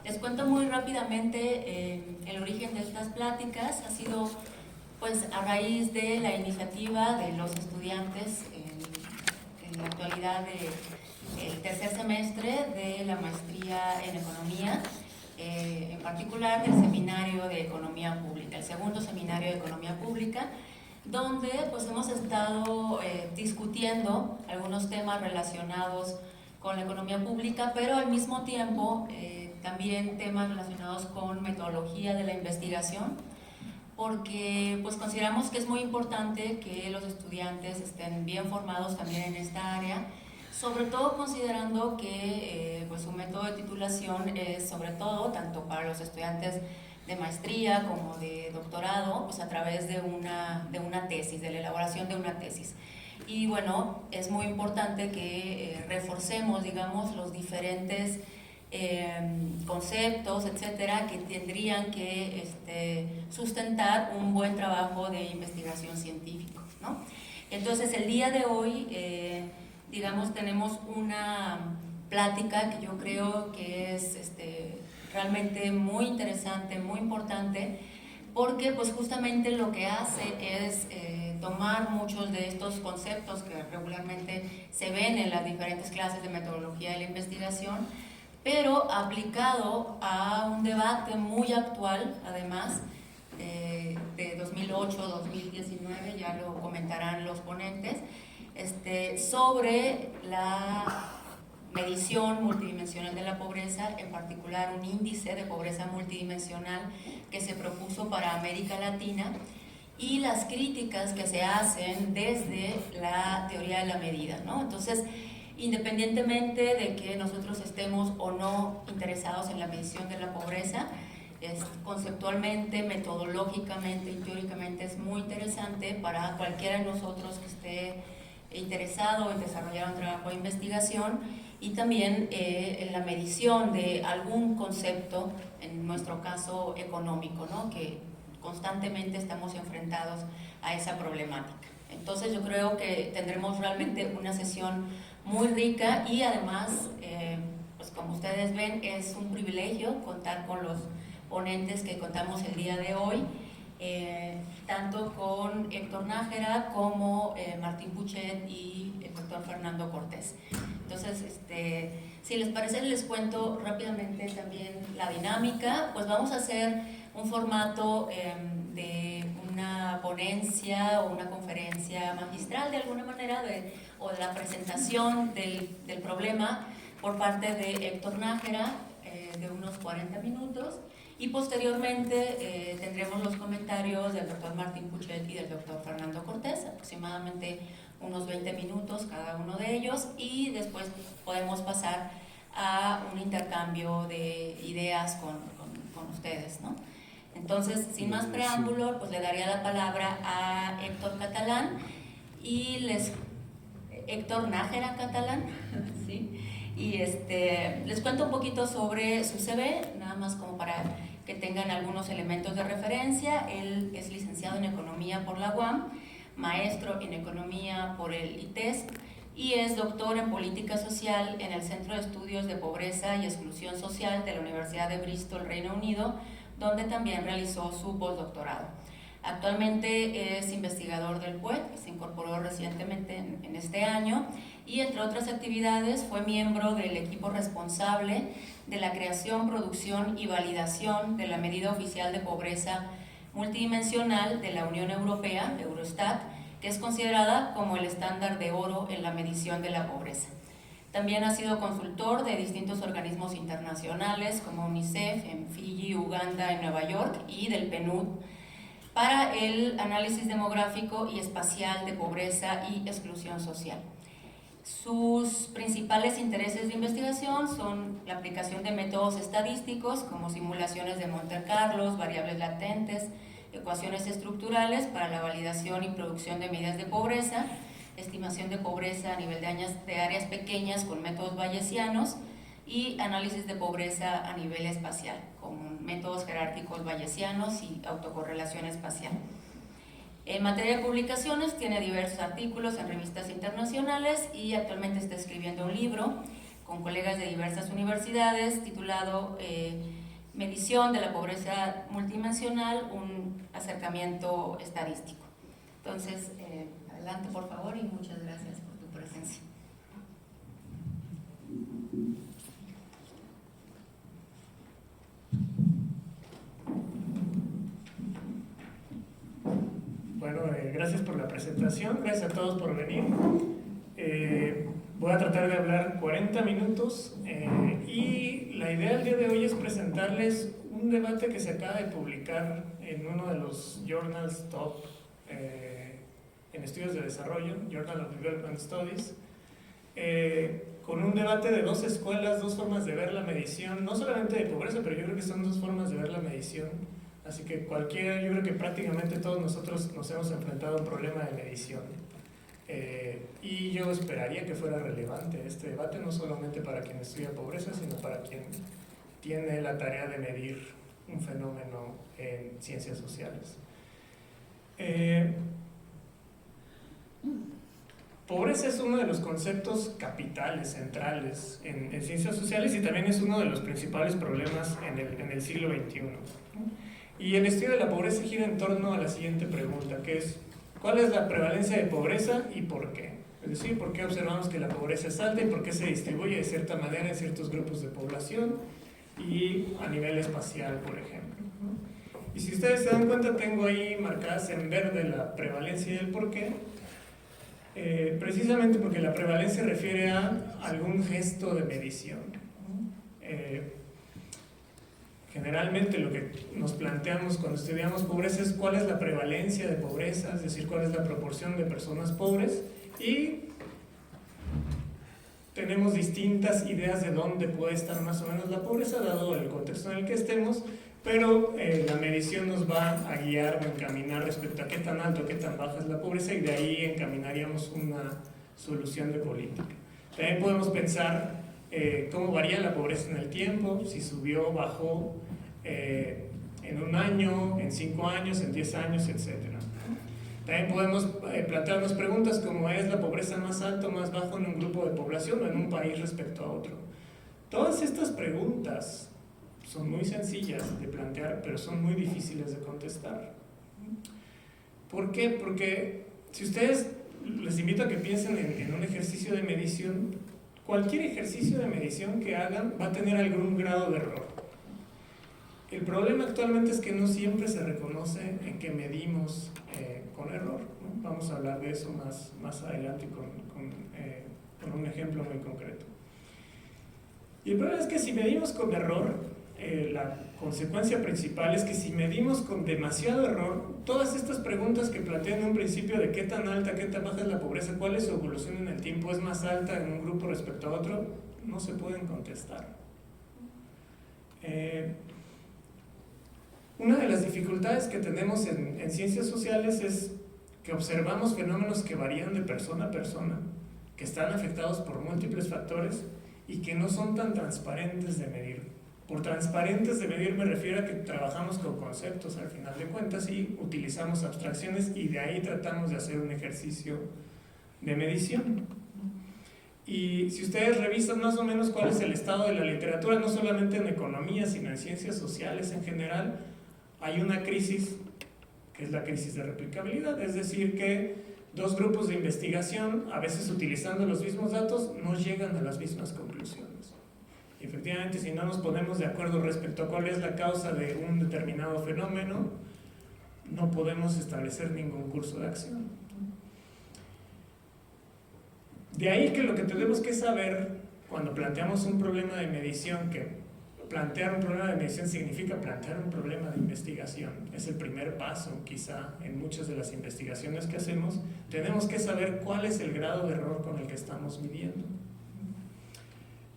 Les cuento muy rápidamente el origen de estas pláticas. Ha sido pues a raíz de la iniciativa de los estudiantes en la actualidad del tercer semestre de la maestría en economía, en particular del seminario de economía pública, el segundo seminario de economía pública, donde pues hemos estado discutiendo algunos temas relacionados con la economía pública, pero al mismo tiempo también temas relacionados con metodología de la investigación, porque pues consideramos que es muy importante que los estudiantes estén bien formados también en esta área, sobre todo considerando que pues su método de titulación es sobre todo tanto para los estudiantes de maestría como de doctorado, pues a través de una tesis, de la elaboración de una tesis. Y bueno, es muy importante que reforcemos, digamos, los diferentes conceptos, etcétera, que tendrían que sustentar un buen trabajo de investigación científico, ¿no? Entonces, el día de hoy, digamos, tenemos una plática que yo creo que es realmente muy interesante, muy importante, porque pues justamente lo que hace es tomar muchos de estos conceptos que regularmente se ven en las diferentes clases de metodología de la investigación, pero aplicado a un debate muy actual, además, de 2008-2019, ya lo comentarán los ponentes, sobre la medición multidimensional de la pobreza, en particular un índice de pobreza multidimensional que se propuso para América Latina, y las críticas que se hacen desde la teoría de la medida, ¿no? Entonces, independientemente de que nosotros estemos o no interesados en la medición de la pobreza, conceptualmente, metodológicamente y teóricamente es muy interesante para cualquiera de nosotros que esté interesado en desarrollar un trabajo de investigación, y también en la medición de algún concepto, en nuestro caso económico, ¿no? Que constantemente estamos enfrentados a esa problemática. Entonces yo creo que tendremos realmente una sesión muy rica, y además, pues como ustedes ven, es un privilegio contar con los ponentes que contamos el día de hoy, tanto con Héctor Nájera como Martín Puchet y el doctor Fernando Cortés. Entonces, si les parece, les cuento rápidamente también la dinámica. Pues vamos a hacer un formato de una ponencia o una conferencia magistral de alguna manera, o de la presentación del problema por parte de Héctor Nájera, de unos 40 minutos, y posteriormente tendremos los comentarios del doctor Martín Puchet y del doctor Fernando Cortés, aproximadamente unos 20 minutos cada uno de ellos, y después podemos pasar a un intercambio de ideas con ustedes, ¿no? Entonces, sin más preámbulo, pues le daría la palabra a Héctor Catalán, y Héctor Nájera Catalán, ¿sí? Y les cuento un poquito sobre su CV, nada más como para que tengan algunos elementos de referencia. Él es licenciado en Economía por la UAM, maestro en Economía por el ITES, y es doctor en Política Social en el Centro de Estudios de Pobreza y Exclusión Social de la Universidad de Bristol, Reino Unido, donde también realizó su postdoctorado. Actualmente es investigador del PUET, que se incorporó recientemente en este año, y entre otras actividades fue miembro del equipo responsable de la creación, producción y validación de la medida oficial de pobreza multidimensional de la Unión Europea, Eurostat, que es considerada como el estándar de oro en la medición de la pobreza. También ha sido consultor de distintos organismos internacionales como UNICEF en Fiji, Uganda, en Nueva York, y del PNUD, para el análisis demográfico y espacial de pobreza y exclusión social. Sus principales intereses de investigación son la aplicación de métodos estadísticos como simulaciones de Monte Carlo, variables latentes, ecuaciones estructurales para la validación y producción de medidas de pobreza, estimación de pobreza a nivel de áreas pequeñas con métodos bayesianos, y análisis de pobreza a nivel espacial, con métodos jerárquicos bayesianos y autocorrelación espacial. En materia de publicaciones, tiene diversos artículos en revistas internacionales, y actualmente está escribiendo un libro con colegas de diversas universidades, titulado Medición de la pobreza multidimensional, un acercamiento estadístico. Entonces, adelante por favor y muchas gracias por tu presencia. Bueno, gracias por la presentación, gracias a todos por venir. Voy a tratar de hablar 40 minutos y la idea del día de hoy es presentarles un debate que se acaba de publicar en uno de los journals top en estudios de desarrollo, Journal of Development Studies, con un debate de dos escuelas, dos formas de ver la medición, no solamente de pobreza, pero yo creo que son dos formas de ver la medición. Así que yo creo que prácticamente todos nosotros nos hemos enfrentado a un problema de medición. Y yo esperaría que fuera relevante este debate, no solamente para quien estudia pobreza, sino para quien tiene la tarea de medir un fenómeno en ciencias sociales. Pobreza es uno de los conceptos capitales, centrales en ciencias sociales y también es uno de los principales problemas en el siglo XXI. Y el estudio de la pobreza gira en torno a la siguiente pregunta, que es ¿cuál es la prevalencia de pobreza y por qué? Es decir, ¿por qué observamos que la pobreza es alta y por qué se distribuye de cierta manera en ciertos grupos de población y a nivel espacial, por ejemplo? Y si ustedes se dan cuenta, tengo ahí marcadas en verde la prevalencia y el por qué. Precisamente porque la prevalencia refiere a algún gesto de medición. Generalmente lo que nos planteamos cuando estudiamos pobreza es cuál es la prevalencia de pobreza, es decir, cuál es la proporción de personas pobres, y tenemos distintas ideas de dónde puede estar más o menos la pobreza, dado el contexto en el que estemos, pero la medición nos va a guiar o encaminar respecto a qué tan alto o qué tan baja es la pobreza, y de ahí encaminaríamos una solución de política. También podemos pensar cómo varía la pobreza en el tiempo, si subió, bajó en un año, en 5 años, en 10 años, etc. También podemos plantearnos preguntas como ¿es la pobreza más alta o más baja en un grupo de población o en un país respecto a otro? Todas estas preguntas son muy sencillas de plantear, pero son muy difíciles de contestar. ¿Por qué? Porque si ustedes, les invito a que piensen en un ejercicio de medición, cualquier ejercicio de medición que hagan va a tener algún grado de error. El problema actualmente es que no siempre se reconoce en que medimos con error, ¿no? Vamos a hablar de eso más adelante con un ejemplo muy concreto. Y el problema es que si medimos con error, la consecuencia principal es que si medimos con demasiado error, todas estas preguntas que plantean en un principio de qué tan alta, qué tan baja es la pobreza, cuál es su evolución en el tiempo, es más alta en un grupo respecto a otro, no se pueden contestar. Una de las dificultades que tenemos en ciencias sociales es que observamos fenómenos que varían de persona a persona, que están afectados por múltiples factores y que no son tan transparentes de medir. Por transparentes de medir me refiero a que trabajamos con conceptos al final de cuentas y utilizamos abstracciones y de ahí tratamos de hacer un ejercicio de medición. Y si ustedes revisan más o menos cuál es el estado de la literatura, no solamente en economía, sino en ciencias sociales en general, hay una crisis, que es la crisis de replicabilidad, es decir, que dos grupos de investigación, a veces utilizando los mismos datos, no llegan a las mismas conclusiones. Y efectivamente, si no nos ponemos de acuerdo respecto a cuál es la causa de un determinado fenómeno, no podemos establecer ningún curso de acción. De ahí que lo que tenemos que saber cuando planteamos un problema de medición, que plantear un problema de medición significa plantear un problema de investigación, es el primer paso quizá en muchas de las investigaciones que hacemos, tenemos que saber cuál es el grado de error con el que estamos midiendo.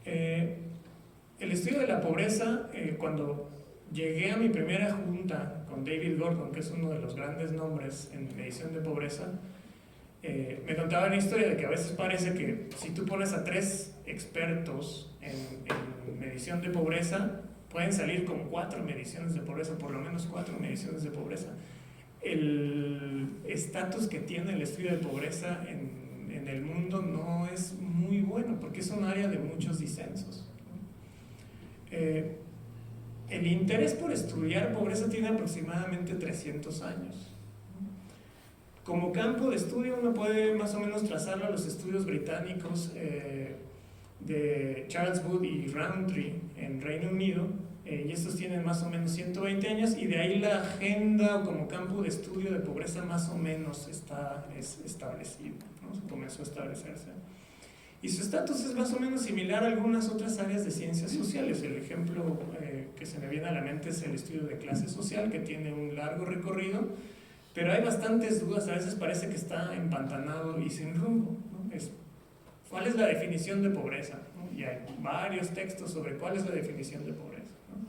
El estudio de la pobreza, cuando llegué a mi primera junta con David Gordon, que es uno de los grandes nombres en medición de pobreza, me contaba una historia de que a veces parece que si tú pones a 3 expertos en medición de pobreza, pueden salir con 4 mediciones de pobreza, por lo menos 4 mediciones de pobreza. El estatus que tiene el estudio de pobreza en en el mundo no es muy bueno, porque es un área de muchos disensos. El interés por estudiar pobreza tiene aproximadamente 300 años. Como campo de estudio uno puede más o menos trazarlo a los estudios británicos de Charles Wood y Rowntree en Reino Unido, y estos tienen más o menos 120 años, y de ahí la agenda o como campo de estudio de pobreza más o menos es establecido, ¿no? Comenzó a establecerse. Y su estatus es más o menos similar a algunas otras áreas de ciencias sociales. El ejemplo que se me viene a la mente es el estudio de clase social, que tiene un largo recorrido, pero hay bastantes dudas, a veces parece que está empantanado y sin rumbo, ¿no? ¿Cuál es la definición de pobreza? ¿No? Y hay varios textos sobre cuál es la definición de pobreza, ¿no?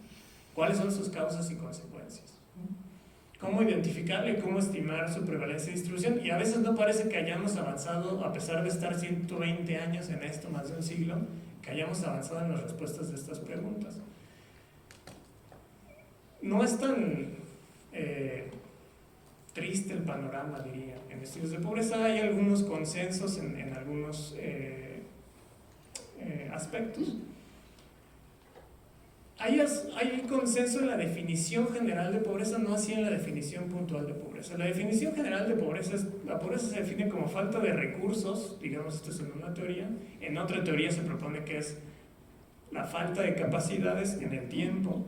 ¿Cuáles son sus causas y consecuencias? ¿Cómo identificarla y cómo estimar su prevalencia y distribución? Y a veces no parece que hayamos avanzado, a pesar de estar 120 años en esto, más de un siglo, que hayamos avanzado en las respuestas de estas preguntas. No es tan triste el panorama, diría. En estudios de pobreza hay algunos consensos en algunos aspectos. Hay consenso en la definición general de pobreza, no así en la definición puntual de pobreza. La definición general de pobreza la pobreza se define como falta de recursos, digamos, esto es en una teoría. En otra teoría se propone que es la falta de capacidades en el tiempo,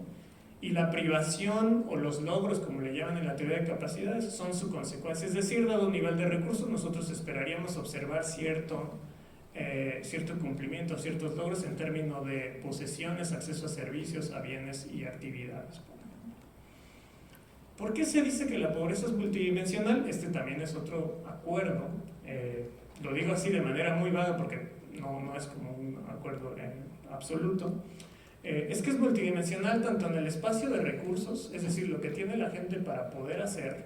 y la privación o los logros, como le llaman en la teoría de capacidades, son su consecuencia. Es decir, dado un nivel de recursos, nosotros esperaríamos observar cierto cumplimiento, ciertos logros en términos de posesiones, acceso a servicios, a bienes y actividades. ¿Por qué se dice que la pobreza es multidimensional? Este también es otro acuerdo. Lo digo así de manera muy vaga porque no es como un acuerdo absoluto. Es que es multidimensional tanto en el espacio de recursos, es decir, lo que tiene la gente para poder hacer,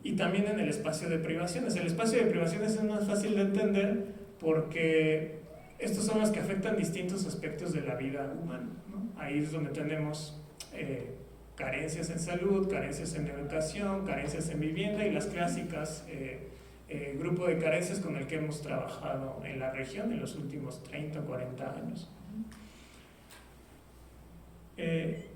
y también en el espacio de privaciones. El espacio de privaciones es más fácil de entender porque estos son los que afectan distintos aspectos de la vida humana, ¿no? Ahí es donde tenemos carencias en salud, carencias en educación, carencias en vivienda y las clásicas grupo de carencias con el que hemos trabajado en la región en los últimos 30 o 40 años.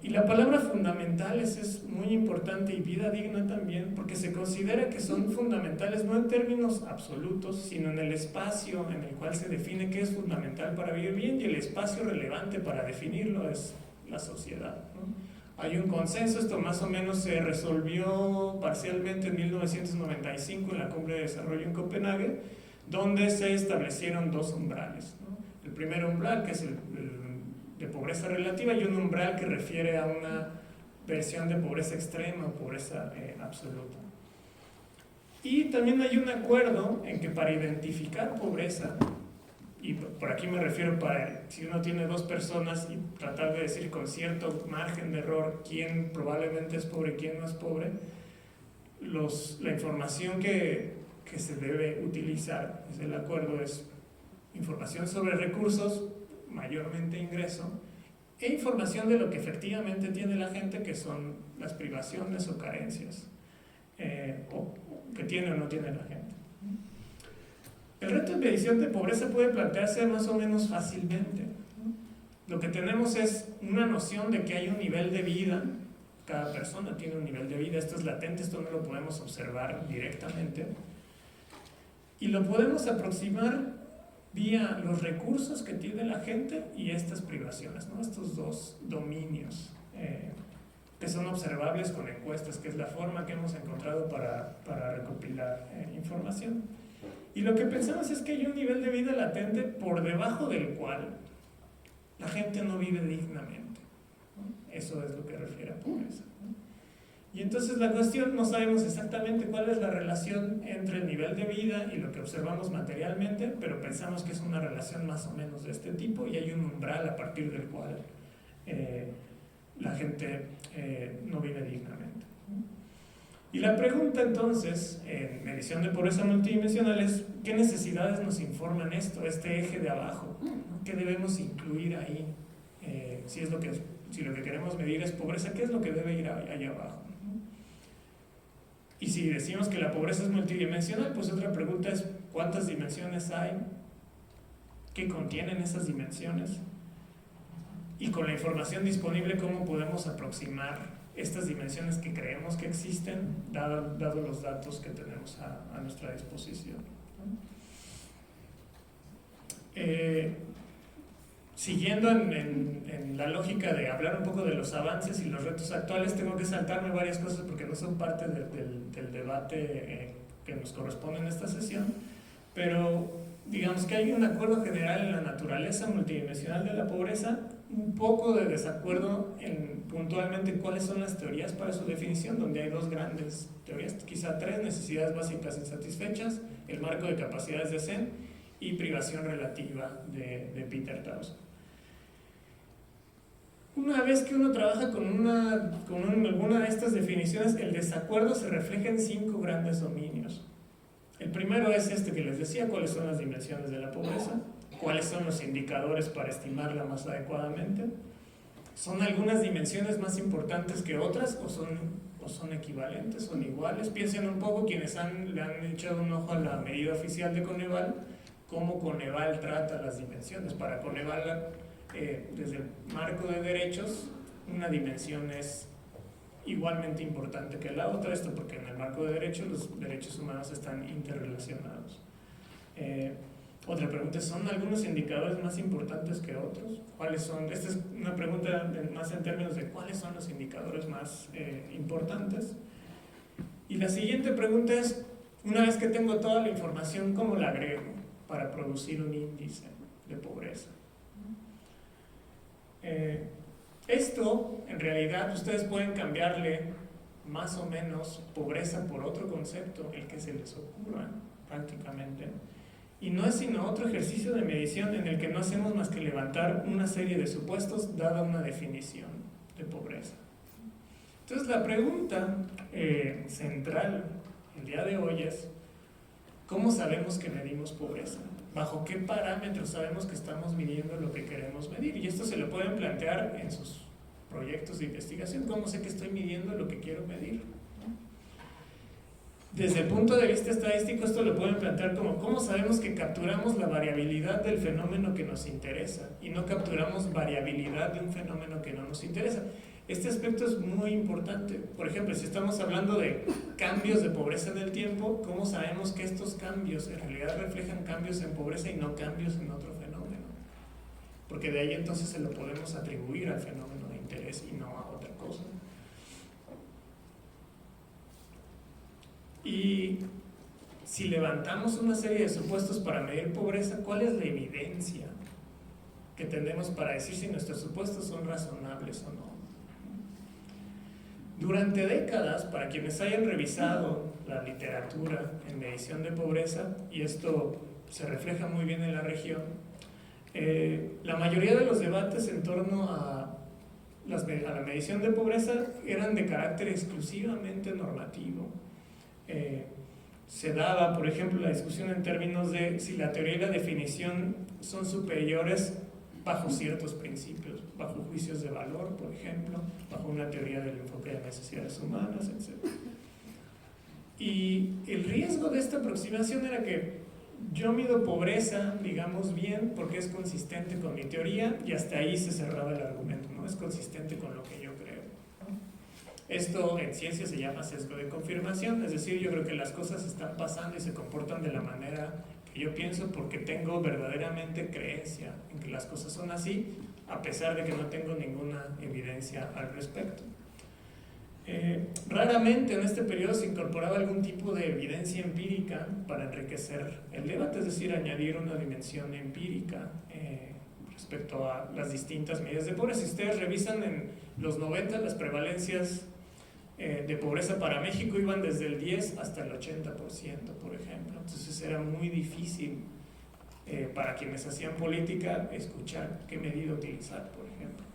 Y la palabra fundamentales es muy importante, y vida digna también, porque se considera que son fundamentales no en términos absolutos, sino en el espacio en el cual se define qué es fundamental para vivir bien, y el espacio relevante para definirlo es la sociedad, ¿no? Hay un consenso, esto más o menos se resolvió parcialmente en 1995 en la Cumbre de Desarrollo en Copenhague, donde se establecieron dos umbrales, ¿no? El primer umbral, que es el de pobreza relativa, y un umbral que refiere a una versión de pobreza extrema o pobreza absoluta. Y también hay un acuerdo en que para identificar pobreza, y por aquí me refiero para si uno tiene dos personas y tratar de decir con cierto margen de error quién probablemente es pobre y quién no es pobre, la información que se debe utilizar, es el acuerdo, es información sobre recursos, mayormente ingreso, e información de lo que efectivamente tiene la gente, que son las privaciones o carencias o que tiene o no tiene la gente. El reto de medición de pobreza puede plantearse más o menos fácilmente. Lo que tenemos es una noción de que hay un nivel de vida, cada persona tiene un nivel de vida, esto es latente, esto no lo podemos observar directamente, y lo podemos aproximar vía los recursos que tiene la gente y estas privaciones, ¿no? Estos dos dominios que son observables con encuestas, que es la forma que hemos encontrado para recopilar información. Y lo que pensamos es que hay un nivel de vida latente por debajo del cual la gente no vive dignamente, ¿no? Eso es lo que refiere a pobreza, ¿no? Y entonces la cuestión, no sabemos exactamente cuál es la relación entre el nivel de vida y lo que observamos materialmente, pero pensamos que es una relación más o menos de este tipo, y hay un umbral a partir del cual la gente no vive dignamente. Y la pregunta entonces, en medición de pobreza multidimensional, es ¿qué necesidades nos informan esto, este eje de abajo? ¿Qué debemos incluir ahí? Si lo que queremos medir es pobreza, ¿qué es lo que debe ir allá abajo? Y si decimos que la pobreza es multidimensional, pues otra pregunta es cuántas dimensiones hay, qué contienen esas dimensiones, y con la información disponible cómo podemos aproximar estas dimensiones que creemos que existen, dado los datos que tenemos a nuestra disposición. Siguiendo en la lógica de hablar un poco de los avances y los retos actuales, tengo que saltarme varias cosas porque no son parte del debate que nos corresponde en esta sesión, pero digamos que hay un acuerdo general en la naturaleza multidimensional de la pobreza, un poco de desacuerdo en puntualmente cuáles son las teorías para su definición, donde hay dos grandes teorías, quizá tres: necesidades básicas insatisfechas, el marco de capacidades de Sen y privación relativa de Peter Tausig. Una vez que uno trabaja con alguna de estas definiciones, el desacuerdo se refleja en 5 grandes dominios. El primero es este que les decía: cuáles son las dimensiones de la pobreza, cuáles son los indicadores para estimarla más adecuadamente, ¿son algunas dimensiones más importantes que otras o son equivalentes, son iguales? Piensen un poco quienes le han echado un ojo a la medida oficial de Coneval, cómo Coneval trata las dimensiones. Para Coneval, desde el marco de derechos, una dimensión es igualmente importante que la otra, esto porque en el marco de derechos los derechos humanos están interrelacionados. Otra pregunta: ¿son algunos indicadores más importantes que otros? ¿Cuáles son? Esta es una pregunta más en términos de cuáles son los indicadores más importantes. Y la siguiente pregunta es: una vez que tengo toda la información, ¿cómo la agrego para producir un índice de pobreza? Esto, en realidad, ustedes pueden cambiarle más o menos pobreza por otro concepto, el que se les ocurra prácticamente. Y no es sino otro ejercicio de medición en el que no hacemos más que levantar una serie de supuestos dada una definición de pobreza. Entonces la pregunta central el día de hoy es: ¿cómo sabemos que medimos pobreza? ¿Bajo qué parámetros sabemos que estamos midiendo lo que queremos medir? Y esto se lo pueden plantear en sus proyectos de investigación. ¿Cómo sé que estoy midiendo lo que quiero medir? Desde el punto de vista estadístico, esto lo pueden plantear como: ¿cómo sabemos que capturamos la variabilidad del fenómeno que nos interesa y no capturamos variabilidad de un fenómeno que no nos interesa? Este aspecto es muy importante. Por ejemplo, si estamos hablando de cambios de pobreza en el tiempo, ¿cómo sabemos que estos cambios en realidad reflejan cambios en pobreza y no cambios en otro fenómeno? Porque de ahí entonces se lo podemos atribuir al fenómeno de interés y no a otra cosa. Y si levantamos una serie de supuestos para medir pobreza, ¿cuál es la evidencia que tenemos para decir si nuestros supuestos son razonables o no? Durante décadas, para quienes hayan revisado la literatura en medición de pobreza, y esto se refleja muy bien en la región, la mayoría de los debates en torno a la medición de pobreza eran de carácter exclusivamente normativo. Se daba, por ejemplo, la discusión en términos de si la teoría y la definición son superiores bajo ciertos principios, bajo juicios de valor, por ejemplo, bajo una teoría del enfoque de necesidades humanas, etc. Y el riesgo de esta aproximación era que yo mido pobreza, digamos bien, porque es consistente con mi teoría, y hasta ahí se cerraba el argumento, ¿no? Es consistente con lo que yo creo. Esto en ciencia se llama sesgo de confirmación, es decir, yo creo que las cosas están pasando y se comportan de la manera que yo pienso porque tengo verdaderamente creencia en que las cosas son así, a pesar de que no tengo ninguna evidencia al respecto. Raramente en este periodo se incorporaba algún tipo de evidencia empírica para enriquecer el debate, es decir, añadir una dimensión empírica respecto a las distintas medidas de pobreza. Si ustedes revisan en los 90, las prevalencias de pobreza para México iban desde el 10 hasta el 80%, por ejemplo. Entonces era muy difícil para quienes hacían política escuchar qué medida utilizar, por ejemplo.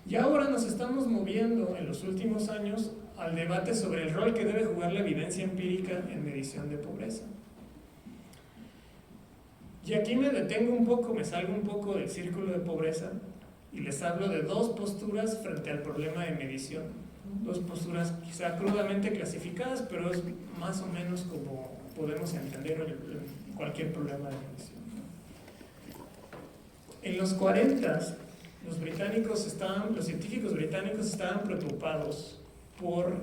Y ahora nos estamos moviendo en los últimos años al debate sobre el rol que debe jugar la evidencia empírica en medición de pobreza. Y aquí me detengo un poco, me salgo un poco del círculo de pobreza y les hablo de dos posturas frente al problema de medición. Dos posturas quizá crudamente clasificadas, pero es más o menos como podemos entender cualquier problema de medición. En los 40, los científicos británicos estaban preocupados por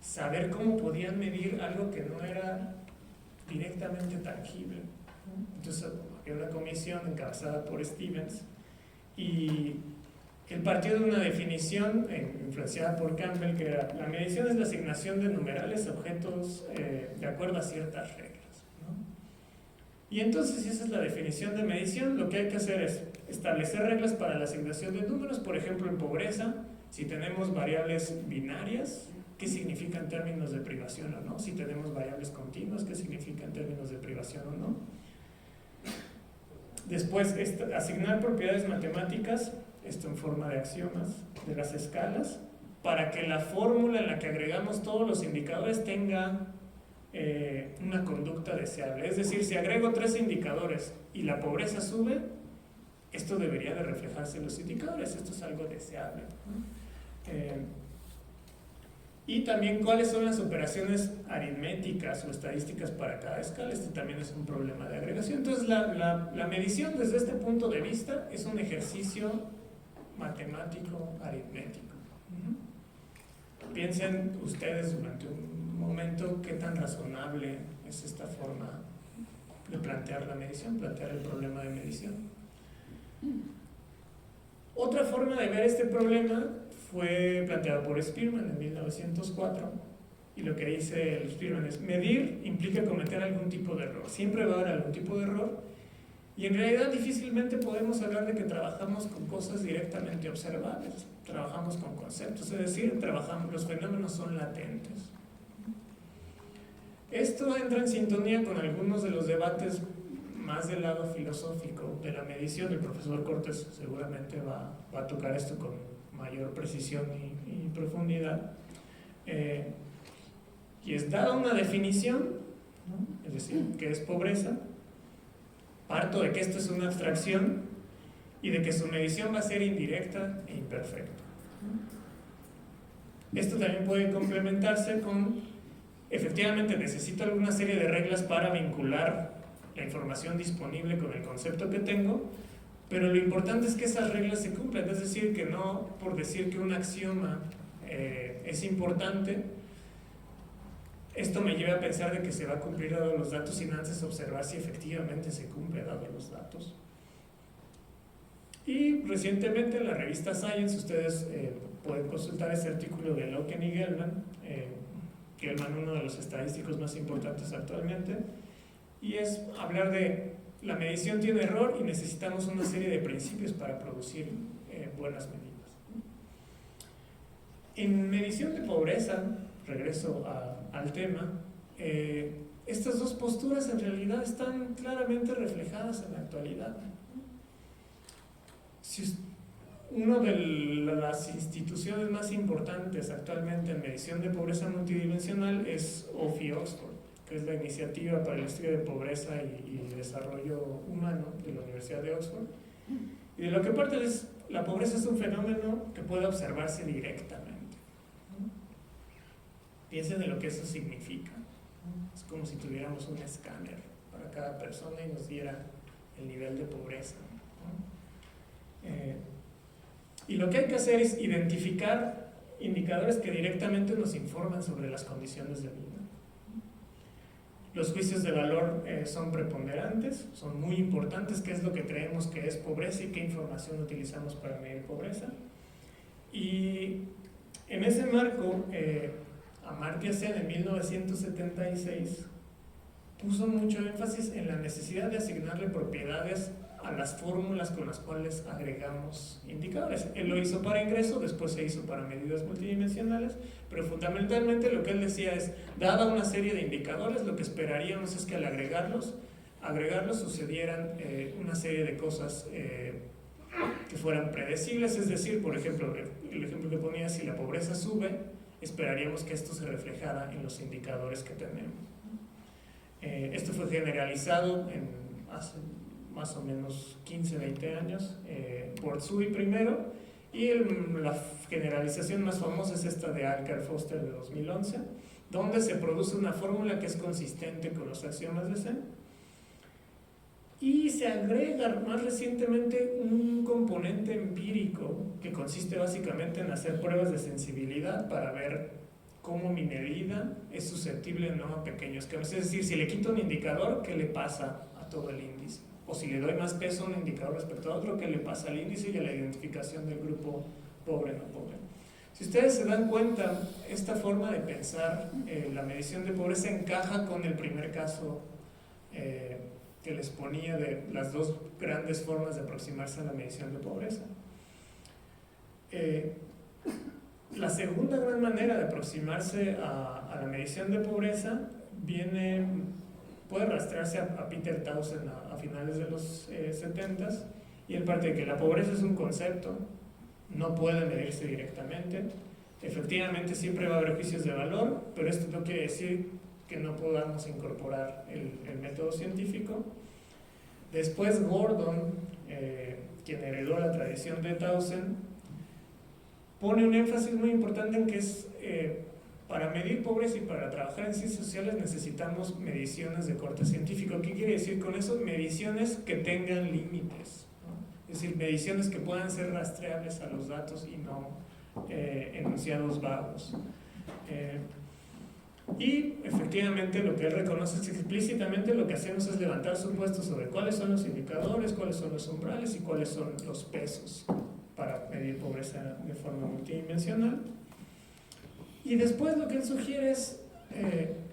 saber cómo podían medir algo que no era directamente tangible. Entonces había una comisión encabezada por Stevens y él partió de una definición influenciada por Campbell, que era: la medición es la asignación de numerales a objetos de acuerdo a ciertas reglas, ¿no? Y entonces, si esa es la definición de medición, lo que hay que hacer es establecer reglas para la asignación de números. Por ejemplo, en pobreza, si tenemos variables binarias, ¿qué significa en términos de privación o no? Si tenemos variables continuas, ¿qué significa en términos de privación o no? Después, asignar propiedades matemáticas, esto en forma de axiomas, de las escalas, para que la fórmula en la que agregamos todos los indicadores tenga una conducta deseable. Es decir, si agrego 3 indicadores y la pobreza sube, esto debería de reflejarse en los indicadores, esto es algo deseable. Y también cuáles son las operaciones aritméticas o estadísticas para cada escala. Este también es un problema de agregación. Entonces la medición desde este punto de vista es un ejercicio matemático aritmético. Piensen ustedes durante un momento qué tan razonable es esta forma de plantear la medición, plantear el problema de medición. Otra forma de ver este problema fue planteado por Spearman en 1904, y lo que dice Spearman es: medir implica cometer algún tipo de error, siempre va a haber algún tipo de error, y en realidad difícilmente podemos hablar de que trabajamos con cosas directamente observables, trabajamos con conceptos, es decir, los fenómenos son latentes. Esto entra en sintonía con algunos de los debates más del lado filosófico de la medición. El profesor Cortés seguramente va a tocar esto con mayor precisión y profundidad. Y es dada una definición, ¿no? Es decir, ¿qué es pobreza? Parto de que esto es una abstracción y de que su medición va a ser indirecta e imperfecta. Esto también puede complementarse con: efectivamente necesito alguna serie de reglas para vincular la información disponible con el concepto que tengo, pero lo importante es que esas reglas se cumplan. Es decir, que no por decir que un axioma es importante, esto me lleva a pensar de que se va a cumplir dado los datos, sin antes observar si efectivamente se cumple dado los datos. Y recientemente en la revista Science ustedes pueden consultar ese artículo de Loken y Gelman, uno de los estadísticos más importantes actualmente, y es hablar de: la medición tiene error y necesitamos una serie de principios para producir buenas medidas. En medición de pobreza, regreso al tema, estas dos posturas en realidad están claramente reflejadas en la actualidad. Una de las instituciones más importantes actualmente en medición de pobreza multidimensional es OFI Oxford, que es la Iniciativa para el Estudio de Pobreza y Desarrollo Humano de la Universidad de Oxford. Y de lo que parte es: la pobreza es un fenómeno que puede observarse directamente. Piensen en lo que eso significa. Es como si tuviéramos un escáner para cada persona y nos diera el nivel de pobreza. Y lo que hay que hacer es identificar indicadores que directamente nos informan sobre las condiciones de vida. Los juicios de valor son preponderantes, son muy importantes: qué es lo que creemos que es pobreza y qué información utilizamos para medir pobreza. Y en ese marco, Amartya Sen en 1976 puso mucho énfasis en la necesidad de asignarle propiedades a las fórmulas con las cuales agregamos indicadores. Él lo hizo para ingreso, después se hizo para medidas multidimensionales, pero fundamentalmente lo que él decía es: dada una serie de indicadores, lo que esperaríamos es que al agregarlos sucedieran una serie de cosas que fueran predecibles. Es decir, por ejemplo, el ejemplo que ponía: si la pobreza sube, esperaríamos que esto se reflejara en los indicadores que tenemos. Esto fue generalizado hace más o menos 15, 20 años por Tsui primero, y la generalización más famosa es esta de Alcar Foster de 2011, donde se produce una fórmula que es consistente con los axiomas de C. Y se agrega más recientemente un componente empírico que consiste básicamente en hacer pruebas de sensibilidad para ver cómo mi medida es susceptible o no a pequeños cambios. Es decir, si le quito un indicador, ¿qué le pasa a todo el índice? O si le doy más peso a un indicador respecto a otro, ¿qué le pasa al índice y a la identificación del grupo pobre o no pobre? Si ustedes se dan cuenta, esta forma de pensar, la medición de pobreza encaja con el primer caso que les ponía de las dos grandes formas de aproximarse a la medición de pobreza. La segunda gran manera de aproximarse a la medición de pobreza puede rastrearse a Peter Townsend a finales de los 70s, y él parte de que la pobreza es un concepto, no puede medirse directamente. Efectivamente siempre va a haber juicios de valor, pero esto no quiere decir que no podamos incorporar el método científico. Después Gordon, quien heredó la tradición de Townsend, pone un énfasis muy importante en que es para medir pobreza y para trabajar en ciencias sociales necesitamos mediciones de corte científico. ¿Qué quiere decir con eso? Mediciones que tengan límites, ¿no? Es decir, mediciones que puedan ser rastreables a los datos y no enunciados vagos. Y efectivamente lo que él reconoce es que explícitamente lo que hacemos es levantar supuestos sobre cuáles son los indicadores, cuáles son los umbrales y cuáles son los pesos para medir pobreza de forma multidimensional. Y después lo que él sugiere es,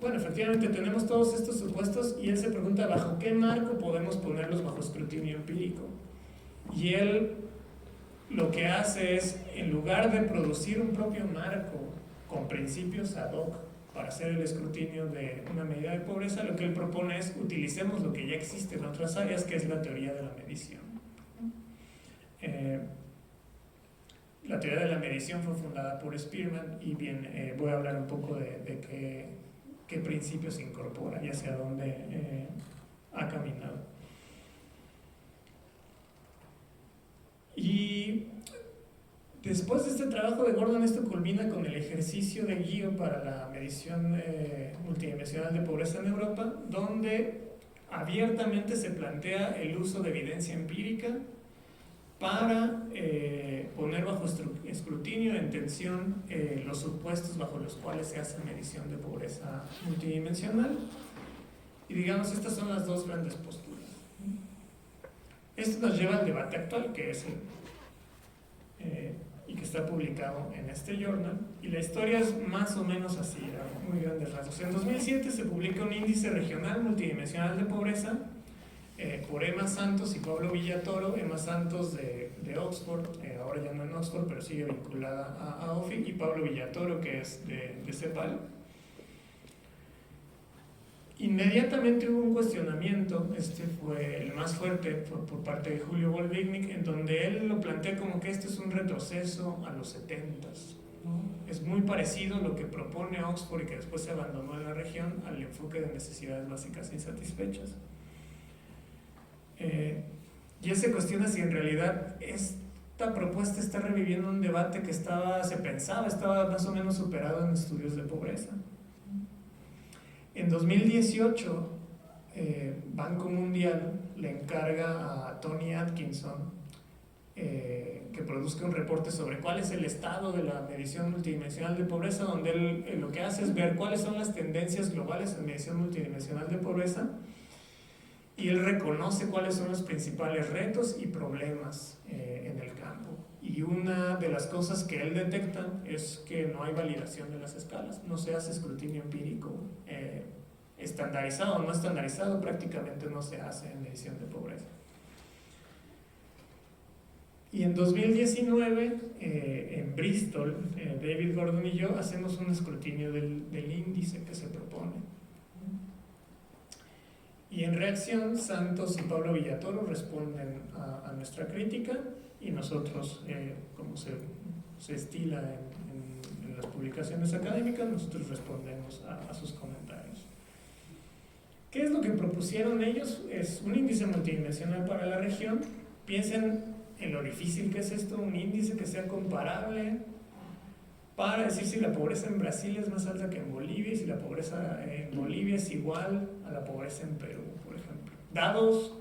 bueno, efectivamente tenemos todos estos supuestos y él se pregunta bajo qué marco podemos ponerlos bajo escrutinio empírico. Y él lo que hace es, en lugar de producir un propio marco con principios ad hoc para hacer el escrutinio de una medida de pobreza, lo que él propone es utilicemos lo que ya existe en otras áreas, que es la teoría de la medición. La teoría de la medición fue fundada por Spearman y bien, voy a hablar un poco de qué principios se incorporan y hacia dónde ha caminado. Y después de este trabajo de Gordon, esto culmina con el ejercicio de guía para la medición multidimensional de pobreza en Europa, donde abiertamente se plantea el uso de evidencia empírica para poner bajo escrutinio en tensión los supuestos bajo los cuales se hace medición de pobreza multidimensional. Y digamos, estas son las dos grandes posturas. Esto nos lleva al debate actual, que es y que está publicado en este journal, y la historia es más o menos así, a muy grandes rasgos. En 2007 se publica un índice regional multidimensional de pobreza por Emma Santos y Pablo Villatoro. Emma Santos de Oxford, ahora ya no en Oxford, pero sigue vinculada a OFI, y Pablo Villatoro, que es de CEPAL. Inmediatamente hubo un cuestionamiento, este fue el más fuerte por parte de Julio Volvignik, en donde él lo plantea como que este es un retroceso a los 70s, ¿no? Es muy parecido lo que propone Oxford y que después se abandonó en la región al enfoque de necesidades básicas insatisfechas. Y él se cuestiona si en realidad esta propuesta está reviviendo un debate que se pensaba estaba más o menos superado en estudios de pobreza. En 2018, Banco Mundial le encarga a Tony Atkinson que produzca un reporte sobre cuál es el estado de la medición multidimensional de pobreza, donde él lo que hace es ver cuáles son las tendencias globales en medición multidimensional de pobreza, y él reconoce cuáles son los principales retos y problemas en el campo. Y una de las cosas que él detecta es que no hay validación de las escalas, no se hace escrutinio empírico estandarizado o no estandarizado, prácticamente no se hace en medición de pobreza. Y en 2019, en Bristol, David Gordon y yo hacemos un escrutinio del índice que se propone. Y en reacción, Santos y Pablo Villatoro responden a nuestra crítica, y nosotros, como se estila en las publicaciones académicas, nosotros respondemos a sus comentarios. ¿Qué es lo que propusieron ellos? Es un índice multidimensional para la región. Piensen en lo difícil que es esto, un índice que sea comparable para decir si la pobreza en Brasil es más alta que en Bolivia y si la pobreza en Bolivia es igual a la pobreza en Perú, por ejemplo. Dados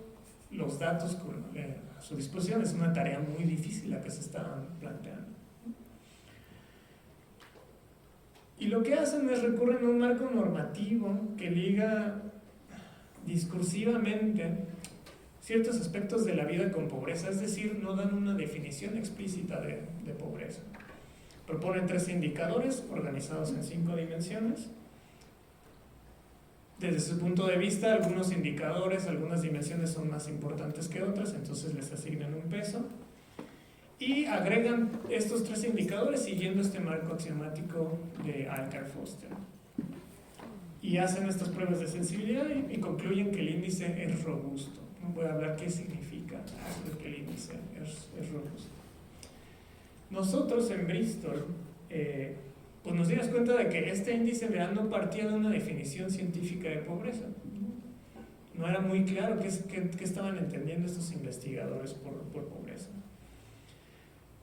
los datos a su disposición, es una tarea muy difícil la que se está planteando. Y lo que hacen es recurren a un marco normativo que liga discursivamente ciertos aspectos de la vida con pobreza, es decir, no dan una definición explícita de pobreza. Proponen 3 indicadores organizados en 5 dimensiones. Desde su punto de vista, algunos indicadores, algunas dimensiones son más importantes que otras, entonces les asignan un peso. Y agregan estos 3 indicadores siguiendo este marco axiomático de Alcar-Foster. Y hacen estas pruebas de sensibilidad y concluyen que el índice es robusto. Voy a hablar qué significa que el índice es robusto. Nosotros en Bristol pues nos dimos cuenta de que este índice en realidad no partía de una definición científica de pobreza. No era muy claro qué estaban entendiendo estos investigadores por pobreza.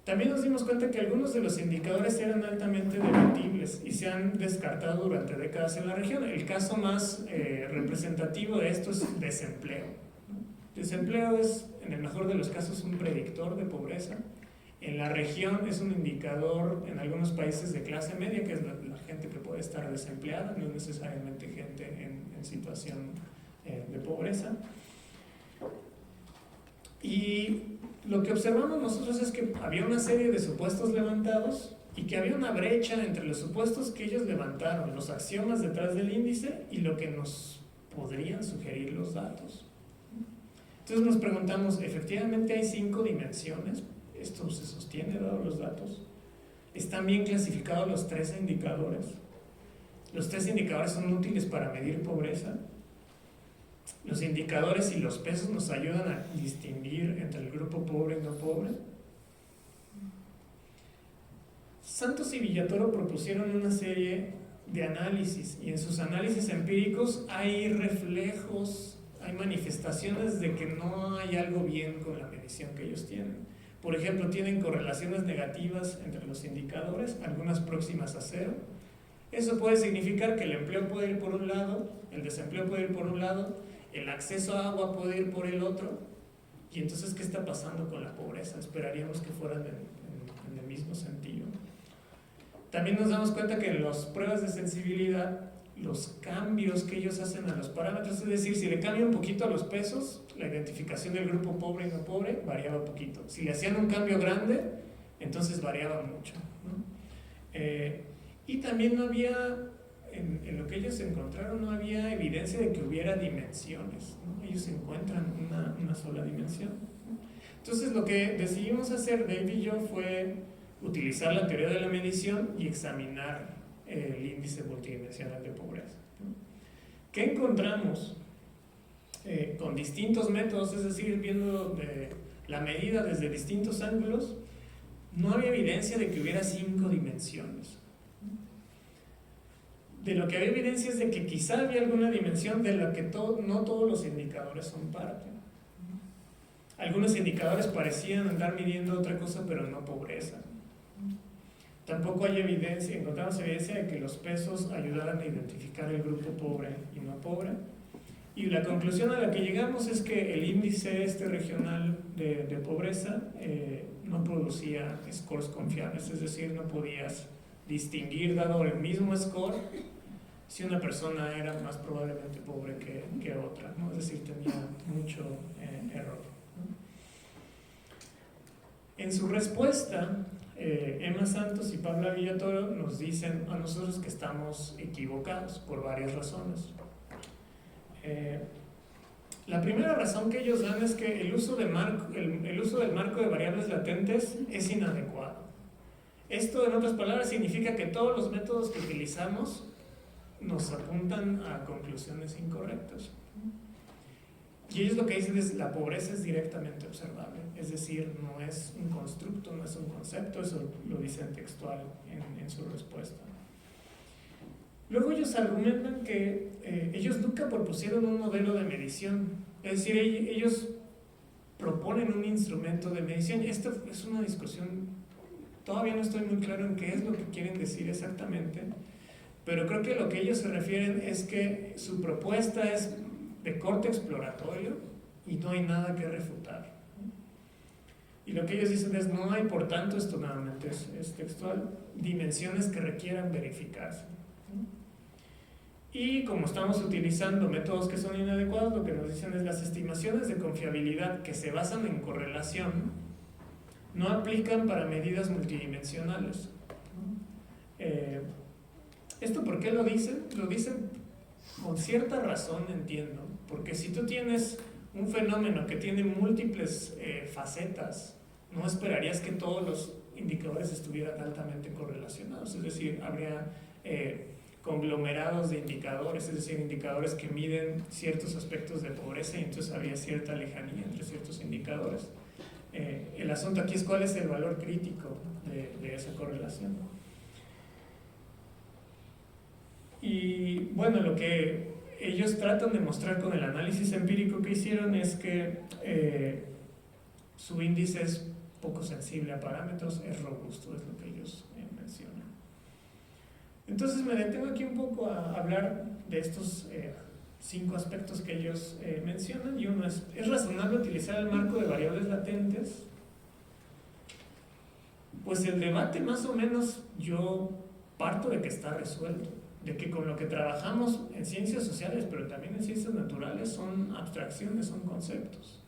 También nos dimos cuenta que algunos de los indicadores eran altamente debatibles y se han descartado durante décadas en la región. El caso más representativo de esto es desempleo. Desempleo es, en el mejor de los casos, un predictor de pobreza. En la región es un indicador, en algunos países, de clase media, que es la gente que puede estar desempleada, no necesariamente gente en situación de pobreza. Y lo que observamos nosotros es que había una serie de supuestos levantados y que había una brecha entre los supuestos que ellos levantaron, los axiomas detrás del índice, y lo que nos podrían sugerir los datos. Entonces nos preguntamos, ¿efectivamente hay 5 dimensiones? ¿Esto se sostiene dado los datos? ¿Están bien clasificados los 3 indicadores? ¿Los 3 indicadores son útiles para medir pobreza? ¿Los indicadores y los pesos nos ayudan a distinguir entre el grupo pobre y no pobre? Santos y Villatoro propusieron una serie de análisis, y en sus análisis empíricos hay reflejos, hay manifestaciones de que no hay algo bien con la medición que ellos tienen. Por ejemplo, tienen correlaciones negativas entre los indicadores, algunas próximas a 0. Eso puede significar que el empleo puede ir por un lado, el desempleo puede ir por un lado, el acceso a agua puede ir por el otro. Y entonces, ¿qué está pasando con la pobreza? Esperaríamos que fueran en el mismo sentido. También nos damos cuenta que en las pruebas de sensibilidad, los cambios que ellos hacen a los parámetros, es decir, si le cambian un poquito a los pesos, la identificación del grupo pobre y no pobre variaba poquito. Si le hacían un cambio grande, entonces variaba mucho, ¿no? Y también no había, en lo que ellos encontraron, no había evidencia de que hubiera dimensiones, ¿no? Ellos encuentran una sola dimensión, ¿no? Entonces lo que decidimos hacer, Dave y yo, fue utilizar la teoría de la medición y examinar el índice multidimensional de pobreza, ¿no? ¿Qué encontramos? Con distintos métodos, es decir, viendo la medida desde distintos ángulos, no había evidencia de que hubiera 5 dimensiones. De lo que había evidencia es de que quizá había alguna dimensión de la que no todos los indicadores son parte. Algunos indicadores parecían andar midiendo otra cosa, pero no pobreza. Tampoco hay evidencia, encontramos evidencia de que los pesos ayudaran a identificar el grupo pobre y no pobre. Y la conclusión a la que llegamos es que el índice regional de pobreza no producía scores confiables, es decir, no podías distinguir, dado el mismo score, si una persona era más probablemente pobre que otra, ¿no? Es decir, tenía mucho error, ¿no? En su respuesta, Emma Santos y Paula Villatoro nos dicen a nosotros que estamos equivocados por varias razones. La primera razón que ellos dan es que el uso del marco de variables latentes es inadecuado. Esto, en otras palabras, significa que todos los métodos que utilizamos nos apuntan a conclusiones incorrectas. Y ellos lo que dicen es: la pobreza es directamente observable, es decir, no es un constructo, no es un concepto. Eso lo dicen textual en su respuesta. Luego ellos argumentan que ellos nunca propusieron un modelo de medición, es decir, ellos proponen un instrumento de medición. Esta es una discusión Todavía no estoy muy claro en qué es lo que quieren decir exactamente, pero creo que lo que ellos se refieren es que su propuesta es de corte exploratorio y no hay nada que refutar. Y lo que ellos dicen es, no hay, por tanto, esto nuevamente es textual, dimensiones que requieran verificarse. Y como estamos utilizando métodos que son inadecuados, lo que nos dicen es las estimaciones de confiabilidad que se basan en correlación no aplican para medidas multidimensionales. ¿Esto por qué lo dicen? Lo dicen con cierta razón, entiendo, porque si tú tienes un fenómeno que tiene múltiples facetas, no esperarías que todos los indicadores estuvieran altamente correlacionados, es decir, habría conglomerados de indicadores, es decir, indicadores que miden ciertos aspectos de pobreza y entonces habría cierta lejanía entre ciertos indicadores. El asunto aquí es cuál es el valor crítico de esa correlación. Y bueno, lo que ellos tratan de mostrar con el análisis empírico que hicieron es que su índice es poco sensible a parámetros, es robusto, es lo que ellos mencionan. Entonces me detengo aquí un poco a hablar de estos 5 aspectos que ellos mencionan, y uno es razonable utilizar el marco de variables latentes. Pues el debate más o menos yo parto de que está resuelto, de que con lo que trabajamos en ciencias sociales, pero también en ciencias naturales, son abstracciones, son conceptos.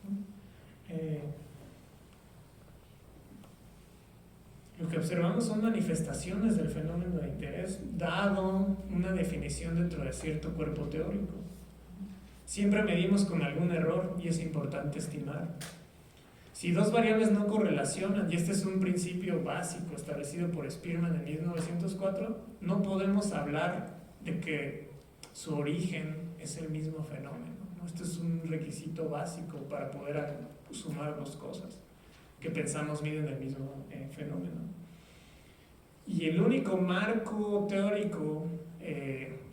Lo que observamos son manifestaciones del fenómeno de interés, dado una definición dentro de cierto cuerpo teórico. Siempre medimos con algún error y es importante estimar. Si 2 variables no correlacionan, y este es un principio básico establecido por Spearman en 1904, no podemos hablar de que su origen es el mismo fenómeno, ¿no? Este es un requisito básico para poder sumar 2 cosas que pensamos miden el mismo fenómeno. Y el único marco teórico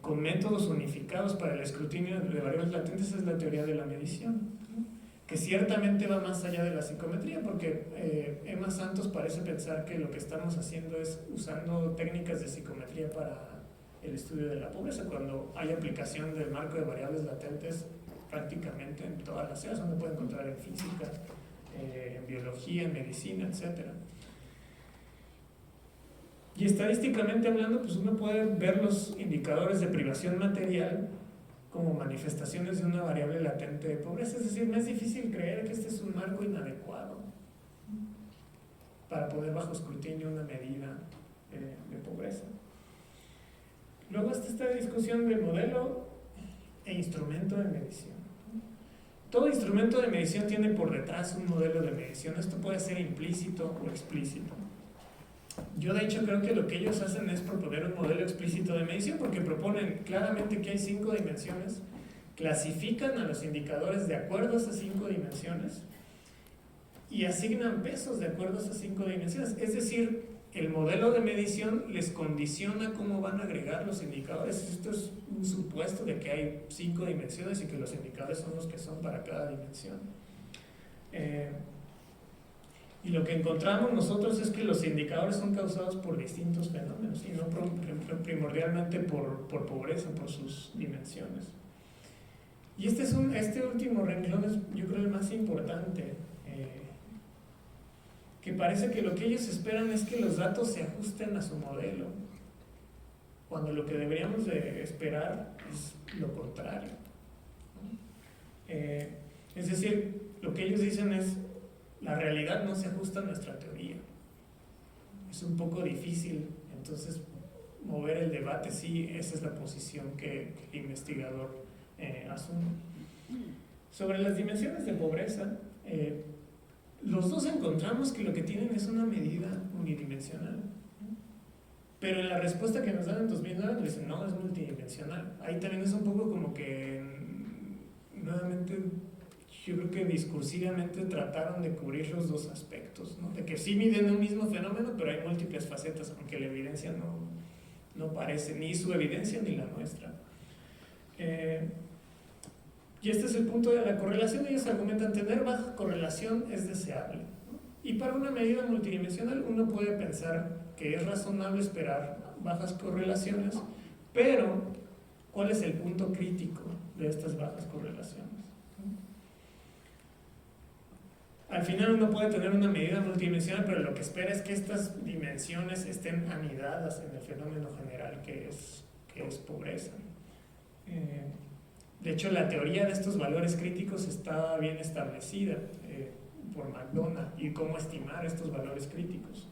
con métodos unificados para el escrutinio de variables latentes es la teoría de la medición, ¿no? Que ciertamente va más allá de la psicometría, porque Emma Santos parece pensar que lo que estamos haciendo es usando técnicas de psicometría para el estudio de la pobreza, cuando hay aplicación del marco de variables latentes prácticamente en todas las áreas, donde puede encontrar en física, en biología, en medicina, etc. Y estadísticamente hablando, pues uno puede ver los indicadores de privación material como manifestaciones de una variable latente de pobreza. Es decir, me es difícil creer que este es un marco inadecuado para poner bajo escrutinio una medida de pobreza. Luego está esta discusión de modelo e instrumento de medición. Todo instrumento de medición tiene por detrás un modelo de medición. Esto puede ser implícito o explícito. Yo de hecho creo que lo que ellos hacen es proponer un modelo explícito de medición, porque proponen claramente que hay 5 dimensiones, clasifican a los indicadores de acuerdo a esas 5 dimensiones y asignan pesos de acuerdo a esas 5 dimensiones. Es decir, el modelo de medición les condiciona cómo van a agregar los indicadores. Esto es un supuesto de que hay 5 dimensiones y que los indicadores son los que son para cada dimensión. Y lo que encontramos nosotros es que los indicadores son causados por distintos fenómenos y no primordialmente por pobreza, por sus dimensiones. Y este último renglón es, yo creo, el más importante, que parece que lo que ellos esperan es que los datos se ajusten a su modelo, cuando lo que deberíamos de esperar es lo contrario, ¿no? Es decir, lo que ellos dicen es: la realidad no se ajusta a nuestra teoría. Es un poco difícil, entonces, mover el debate. Sí, esa es la posición que el investigador asume. Sobre las dimensiones de pobreza, los dos encontramos que lo que tienen es una medida unidimensional. Pero en la respuesta que nos dan en 2009 nos dicen: no, es multidimensional. Ahí también es un poco como que, nuevamente, yo creo que discursivamente trataron de cubrir los 2 aspectos, ¿no? De que sí miden un mismo fenómeno, pero hay múltiples facetas, aunque la evidencia no parece, ni su evidencia ni la nuestra. Y este es el punto de la correlación. Ellos argumentan: tener baja correlación es deseable, ¿no? Y para una medida multidimensional uno puede pensar que es razonable esperar bajas correlaciones, pero ¿cuál es el punto crítico de estas bajas correlaciones? Al final uno puede tener una medida multidimensional, pero lo que espera es que estas dimensiones estén anidadas en el fenómeno general que es pobreza. De hecho, la teoría de estos valores críticos está bien establecida por McDonald y cómo estimar estos valores críticos.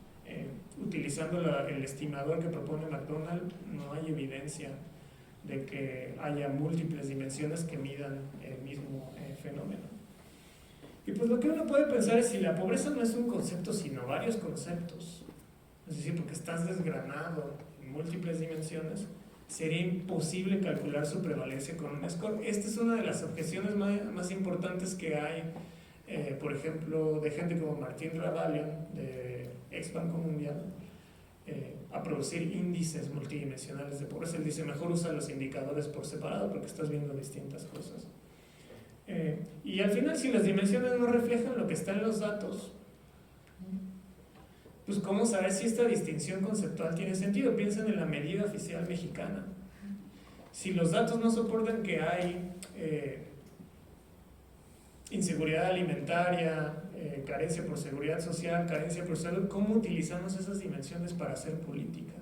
Utilizando el estimador que propone McDonald, no hay evidencia de que haya múltiples dimensiones que midan el mismo fenómeno. Y pues lo que uno puede pensar es si la pobreza no es un concepto, sino varios conceptos, es decir, porque estás desgranado en múltiples dimensiones, sería imposible calcular su prevalencia con un score. Esta es una de las objeciones más importantes que hay, por ejemplo, de gente como Martín Ravalion, de ex Banco Mundial, a producir índices multidimensionales de pobreza. Él dice, mejor usa los indicadores por separado porque estás viendo distintas cosas. Y al final, si las dimensiones no reflejan lo que está en los datos, pues ¿cómo saber si esta distinción conceptual tiene sentido? Piensen en la medida oficial mexicana. Si los datos no soportan que hay inseguridad alimentaria, carencia por seguridad social, carencia por salud, ¿cómo utilizamos esas dimensiones para hacer política?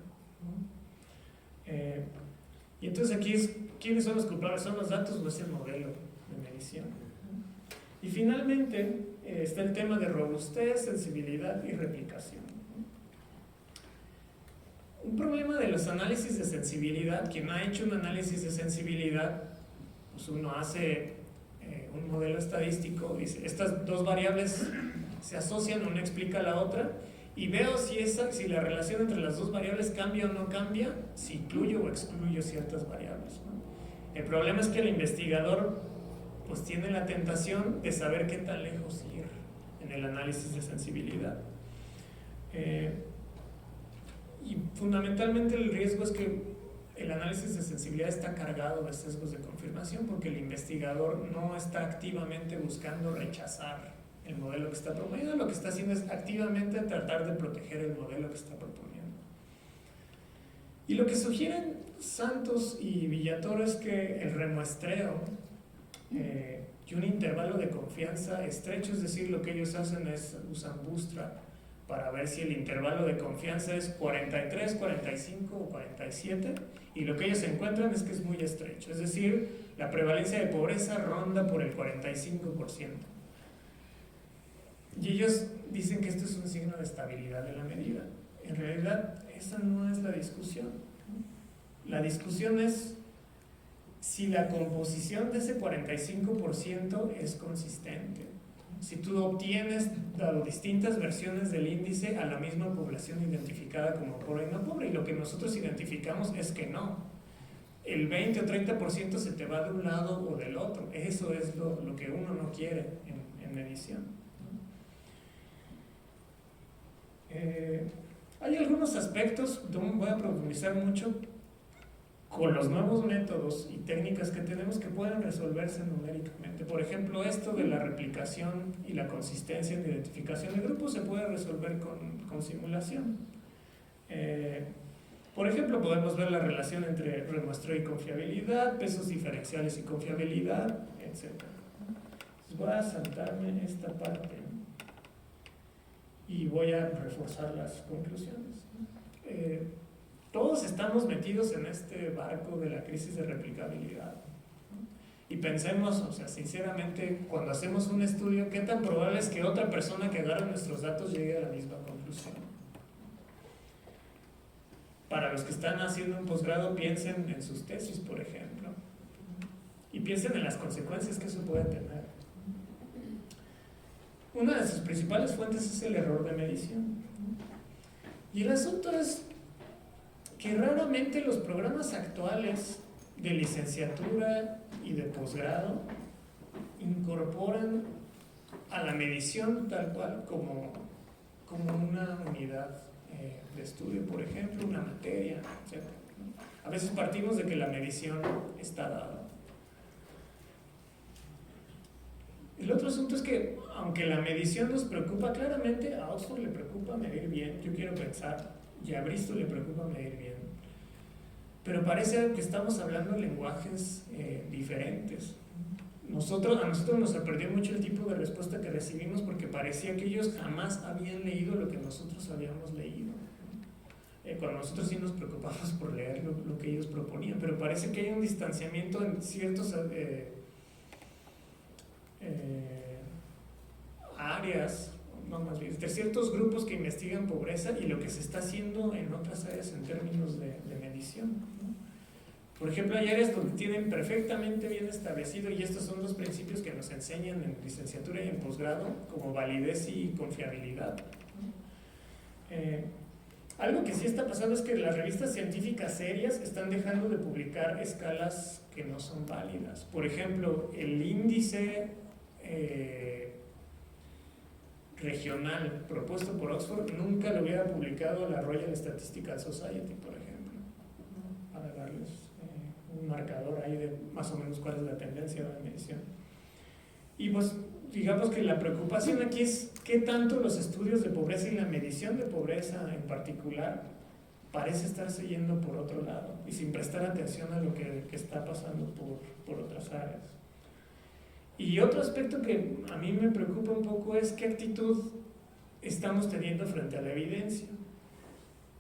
Y entonces aquí ¿quiénes son los culpables? ¿Son los datos o es el modelo de medición? Y finalmente está el tema de robustez, sensibilidad y replicación. Un problema de los análisis de sensibilidad, quien ha hecho un análisis de sensibilidad, pues uno hace un modelo estadístico, dice, estas dos variables se asocian, una explica la otra, y veo si la relación entre las dos variables cambia o no cambia, si incluyo o excluyo ciertas variables, ¿no? El problema es que el investigador pues tiene la tentación de saber qué tan lejos ir en el análisis de sensibilidad. Y fundamentalmente el riesgo es que el análisis de sensibilidad está cargado de sesgos de confirmación porque el investigador no está activamente buscando rechazar el modelo que está proponiendo, lo que está haciendo es activamente tratar de proteger el modelo que está proponiendo. Y lo que sugieren Santos y Villatoro es que el remuestreo y un intervalo de confianza estrecho, es decir, lo que ellos hacen es usan Bootstrap para ver si el intervalo de confianza es 43, 45 o 47, y lo que ellos encuentran es que es muy estrecho, es decir, la prevalencia de pobreza ronda por el 45%. Y ellos dicen que esto es un signo de estabilidad de la medida. En realidad, esa no es la discusión. La discusión es si la composición de ese 45% es consistente. Si tú obtienes, dado distintas versiones del índice, a la misma población identificada como pobre y no pobre, y lo que nosotros identificamos es que no. El 20 o 30% se te va de un lado o del otro. Eso es lo que uno no quiere en medición. Hay algunos aspectos, no voy a profundizar mucho, con los nuevos métodos y técnicas que tenemos que pueden resolverse numéricamente. Por ejemplo, esto de la replicación y la consistencia en identificación de grupos se puede resolver con simulación. Por ejemplo, podemos ver la relación entre remuestreo y confiabilidad, pesos diferenciales y confiabilidad, etc. Entonces voy a saltarme esta parte y voy a reforzar las conclusiones. Todos estamos metidos en este barco de la crisis de replicabilidad. Y pensemos, o sea, sinceramente, cuando hacemos un estudio, ¿qué tan probable es que otra persona que agarre nuestros datos llegue a la misma conclusión? Para los que están haciendo un posgrado, piensen en sus tesis, por ejemplo, y piensen en las consecuencias que eso puede tener. Una de sus principales fuentes es el error de medición. Y el asunto es que raramente los programas actuales de licenciatura y de posgrado incorporan a la medición tal cual como una unidad de estudio, por ejemplo, una materia, etc. A veces partimos de que la medición está dada. El otro asunto es que aunque la medición nos preocupa, claramente a Oxford le preocupa medir bien, yo quiero pensar, y a Bristol le preocupa medir bien, pero parece que estamos hablando lenguajes diferentes. A nosotros nos sorprendió mucho el tipo de respuesta que recibimos, porque parecía que ellos jamás habían leído lo que nosotros habíamos leído, cuando nosotros sí nos preocupamos por leer lo que ellos proponían, pero parece que hay un distanciamiento en ciertos áreas, no, más bien, de ciertos grupos que investigan pobreza y lo que se está haciendo en otras áreas en términos de medición, ¿no? Por ejemplo, hay áreas donde tienen perfectamente bien establecido, y estos son los principios que nos enseñan en licenciatura y en posgrado, como validez y confiabilidad, ¿no? Algo que sí está pasando es que las revistas científicas serias están dejando de publicar escalas que no son válidas. Por ejemplo, el índice regional propuesto por Oxford nunca lo hubiera publicado la Royal Statistical Society, por ejemplo, para darles un marcador ahí de más o menos cuál es la tendencia de la medición. Y pues digamos que la preocupación aquí es qué tanto los estudios de pobreza y la medición de pobreza en particular parece estarse yendo por otro lado y sin prestar atención a lo que está pasando por otras áreas. Y otro aspecto que a mí me preocupa un poco es qué actitud estamos teniendo frente a la evidencia,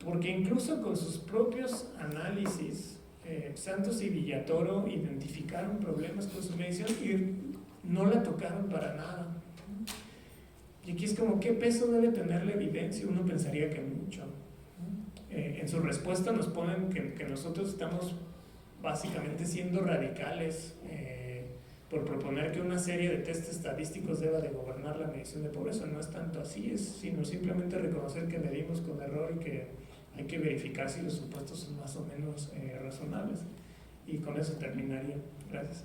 porque incluso con sus propios análisis, Santos y Villatoro identificaron problemas con su medición y no la tocaron para nada. Y aquí es como, ¿qué peso debe tener la evidencia? Uno pensaría que mucho. En su respuesta nos ponen que nosotros estamos básicamente siendo radicales por proponer que una serie de test estadísticos deba de gobernar la medición de pobreza. No es tanto así, sino simplemente reconocer que medimos con error y que hay que verificar si los supuestos son más o menos razonables. Y con eso terminaría. Gracias.